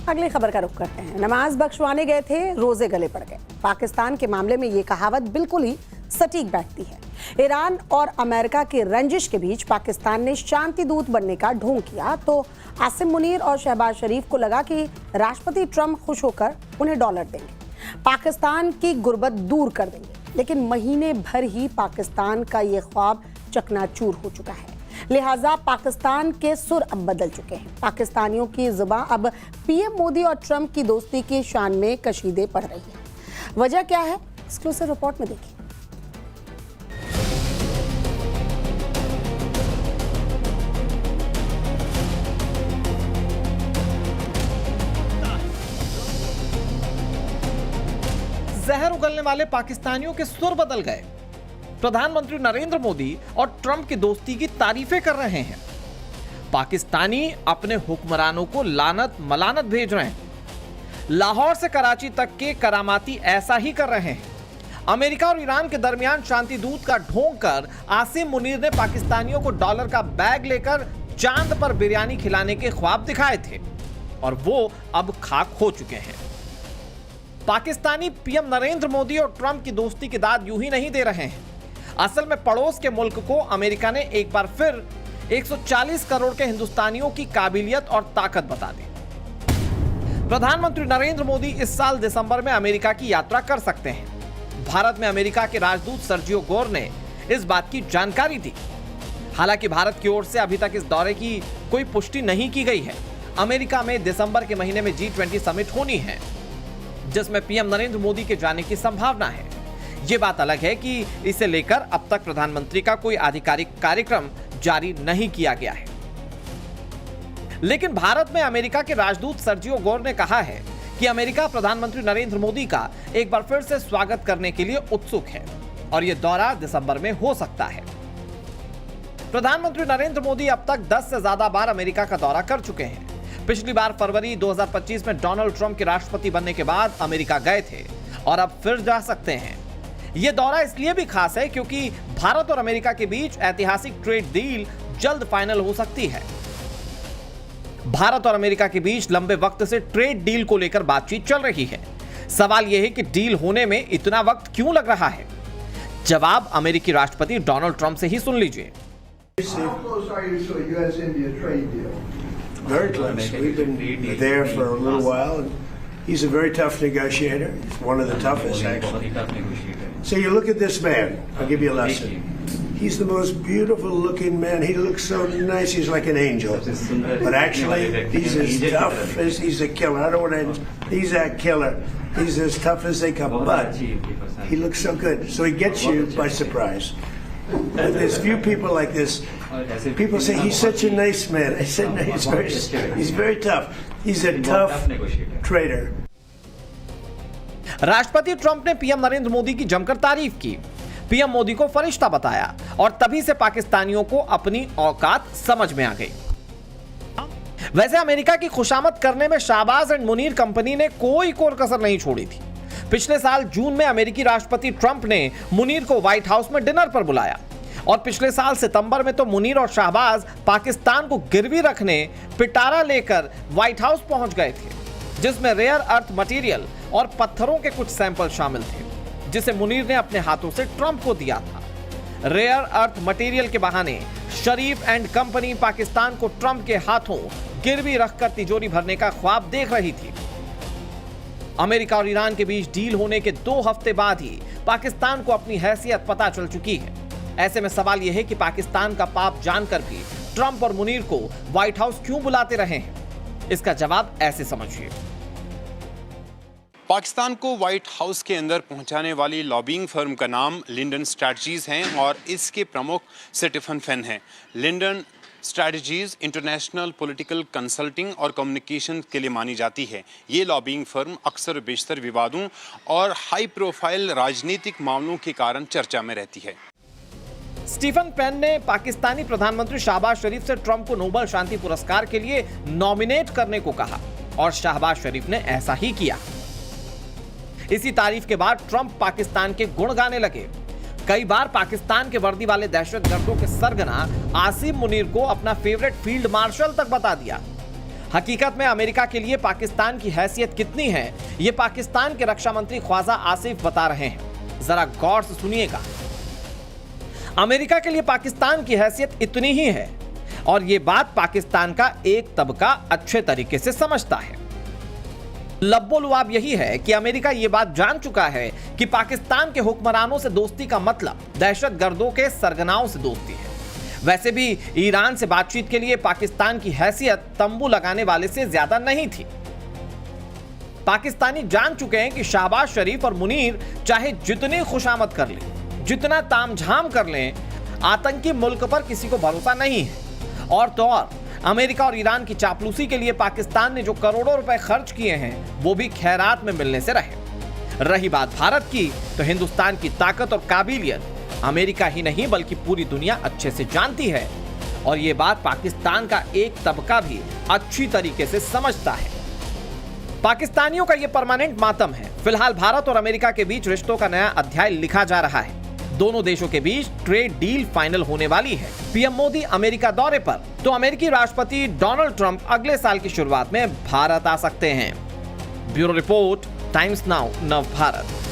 अगली खबर का रुख करते हैं। नमाज बख्शवाने गए थे, रोजे गले पड़ गए। पाकिस्तान के मामले में ये कहावत बिल्कुल ही सटीक बैठती है। ईरान और अमेरिका की रंजिश के बीच पाकिस्तान ने शांति दूत बनने का ढोंग किया तो आसिम मुनीर और शहबाज शरीफ को लगा कि राष्ट्रपति ट्रंप खुश होकर उन्हें डॉलर देंगे, पाकिस्तान की गुर्बत दूर कर देंगे। लेकिन महीने भर ही पाकिस्तान का ये ख्वाब चकनाचूर हो चुका है। लिहाजा पाकिस्तान के सुर अब बदल चुके हैं। पाकिस्तानियों की जुबान अब पीएम मोदी और ट्रंप की दोस्ती की शान में कशीदे पड़ रही है। वजह क्या है, एक्सक्लूसिव रिपोर्ट में देखिए। जहर उगलने वाले पाकिस्तानियों के सुर बदल गए। प्रधानमंत्री नरेंद्र मोदी और ट्रंप की दोस्ती की तारीफें कर रहे हैं। पाकिस्तानी अपने हुक्मरानों को लानत मलानत भेज रहे हैं। लाहौर से कराची तक के करामाती ऐसा ही कर रहे हैं। अमेरिका और ईरान के दरमियान शांति दूत का ढोंग कर आसिम मुनीर ने पाकिस्तानियों को डॉलर का बैग लेकर चांद पर बिरयानी खिलाने के ख्वाब दिखाए थे और वो अब खाक हो चुके हैं। पाकिस्तानी पीएम नरेंद्र मोदी और ट्रंप की दोस्ती की दाद यूं ही नहीं दे रहे हैं। असल में पड़ोस के मुल्क को अमेरिका ने एक बार फिर 140 करोड़ के हिंदुस्तानियों की काबिलियत और ताकत बता दी। प्रधानमंत्री नरेंद्र मोदी इस साल दिसंबर में अमेरिका की यात्रा कर सकते हैं। भारत में अमेरिका के राजदूत सर्जियो गोर ने इस बात की जानकारी दी। हालांकि भारत की ओर से अभी तक इस दौरे की कोई पुष्टि नहीं की गई है। अमेरिका में दिसंबर के महीने में G20 समिट होनी है, जिसमें पीएम नरेंद्र मोदी के जाने की संभावना है। ये बात अलग है कि इसे लेकर अब तक प्रधानमंत्री का कोई आधिकारिक कार्यक्रम जारी नहीं किया गया है। लेकिन भारत में अमेरिका के राजदूत सर्जियो गोर ने कहा है कि अमेरिका प्रधानमंत्री नरेंद्र मोदी का एक बार फिर से स्वागत करने के लिए उत्सुक है और यह दौरा दिसंबर में हो सकता है। प्रधानमंत्री नरेंद्र मोदी अब तक 10 से ज्यादा बार अमेरिका का दौरा कर चुके हैं। पिछली बार फरवरी 2025 में डोनाल्ड ट्रंप के राष्ट्रपति बनने के बाद अमेरिका गए थे और अब फिर जा सकते हैं। यह दौरा इसलिए भी खास है क्योंकि भारत और अमेरिका के बीच ऐतिहासिक ट्रेड डील जल्द फाइनल हो सकती है। भारत और अमेरिका के बीच लंबे वक्त से ट्रेड डील को लेकर बातचीत चल रही है। सवाल यह है कि डील होने में इतना वक्त क्यों लग रहा है? जवाब अमेरिकी राष्ट्रपति डोनाल्ड ट्रंप से ही सुन लीजिए। Very close. We've been there for a little while. And he's a very tough negotiator. He's one of the toughest, actually. So you look at this man. I'll give you a lesson. He's the most beautiful-looking man. He looks so nice. He's like an angel. But actually, he's as tough as he's a killer. I don't want to. He's a killer. He's as tough as they come. But he looks so good. So he gets you by surprise. But there's few people like this. People say he's such a nice man. I said no, he's very tough. He's a tough trader. राष्ट्रपति Trump ने PM Narendra Modi की जमकर तारीफ की। PM Modi को फरिश्ता बताया और तभी से पाकिस्तानियों को अपनी औकात समझ में आ गई। वैसे अमेरिका की खुशामद करने में शहबाज एंड मुनीर कंपनी ने कोई कोर कसर नहीं छोड़ी थी। पिछले साल जून में अमेरिकी राष्ट्रपति ट्रंप ने मुनीर को व्हाइट हाउस में डिनर पर बुलाया और पिछले साल सितंबर में तो मुनीर और शहबाज पाकिस्तान को गिरवी रखने पिटारा लेकर व्हाइट हाउस पहुंच गए थे, जिसमें रेयर अर्थ मटेरियल और पत्थरों के कुछ सैंपल शामिल थे, जिसे मुनीर ने अपने हाथों से ट्रंप को दिया था। रेयर अर्थ मटेरियल के बहाने शरीफ एंड कंपनी पाकिस्तान को ट्रंप के हाथों गिरवी रखकर तिजोरी भरने का ख्वाब देख रही थी। अमेरिका और ईरान के बीच डील होने के 2 हफ्ते बाद ही पाकिस्तान को अपनी हैसियत पता चल चुकी है। ऐसे में सवाल यह है कि पाकिस्तान का पाप जानकर भी ट्रंप और मुनीर को व्हाइट हाउस क्यों बुलाते रहे हैं? इसका जवाब ऐसे समझिए। पाकिस्तान को व्हाइट हाउस के अंदर पहुंचाने वाली लॉबिंग फर्म का नाम लिंडन स्ट्रैटेजीज हैं और इसके प्रमुख स्टीफन फेन हैं। Lyndon Strategies International political consulting और कम्युनिकेशन के लिए मानी जाती है। ये लॉबिंग फर्म अक्सर बेशतर विवादों और हाई प्रोफाइल राजनीतिक मामलों के कारण चर्चा में रहती है। स्टीफन पेन ने पाकिस्तानी प्रधानमंत्री शहबाज शरीफ से ट्रंप को नोबेल शांति पुरस्कार के लिए नॉमिनेट करने को कहा और शहबाज शरीफ ने ऐसा ही किया। इसी तारीफ के बाद ट्रंप पाकिस्तान के गुण गाने लगे। कई बार पाकिस्तान के वर्दी वाले दहशतगर्दों के सरगना आसिम मुनीर को अपना फेवरेट फील्ड मार्शल तक बता दिया। हकीकत में अमेरिका के लिए पाकिस्तान की हैसियत कितनी है, ये पाकिस्तान के रक्षा मंत्री ख्वाजा आसिफ बता रहे हैं। जरा गौर से सुनिएगा। अमेरिका के लिए पाकिस्तान की हैसियत इतनी ही है और ये बात पाकिस्तान का एक तबका अच्छे तरीके से समझता है। लब्बो-लुआब यही है कि अमेरिका ये बात जान चुका है कि पाकिस्तान के हुक्मरानों से दोस्ती का मतलब दहशतगर्दों के सरगनाओं से दोस्ती है। वैसे भी ईरान से बातचीत के लिए पाकिस्तान की हैसियत तंबू लगाने वाले से ज्यादा नहीं थी। पाकिस्तानी जान चुके हैं कि शहबाज शरीफ और मुनीर चाहे जितनी खुशामद कर लें, जितना तामझाम कर लें, आतंकी मुल्क पर किसी को भरोसा नहीं है। और तो और अमेरिका और ईरान की चापलूसी के लिए पाकिस्तान ने जो करोड़ों रुपए खर्च किए हैं वो भी खैरात में मिलने से रहे। रही बात भारत की, तो हिंदुस्तान की ताकत और काबिलियत अमेरिका ही नहीं बल्कि पूरी दुनिया अच्छे से जानती है और ये बात पाकिस्तान का एक तबका भी अच्छी तरीके से समझता है। पाकिस्तानियों का ये परमानेंट मातम है। फिलहाल भारत और अमेरिका के बीच रिश्तों का नया अध्याय लिखा जा रहा है। दोनों देशों के बीच ट्रेड डील फाइनल होने वाली है। पीएम मोदी अमेरिका दौरे पर, तो अमेरिकी राष्ट्रपति डोनाल्ड ट्रंप अगले साल की शुरुआत में भारत आ सकते हैं। ब्यूरो रिपोर्ट, टाइम्स नाउ, नव भारत।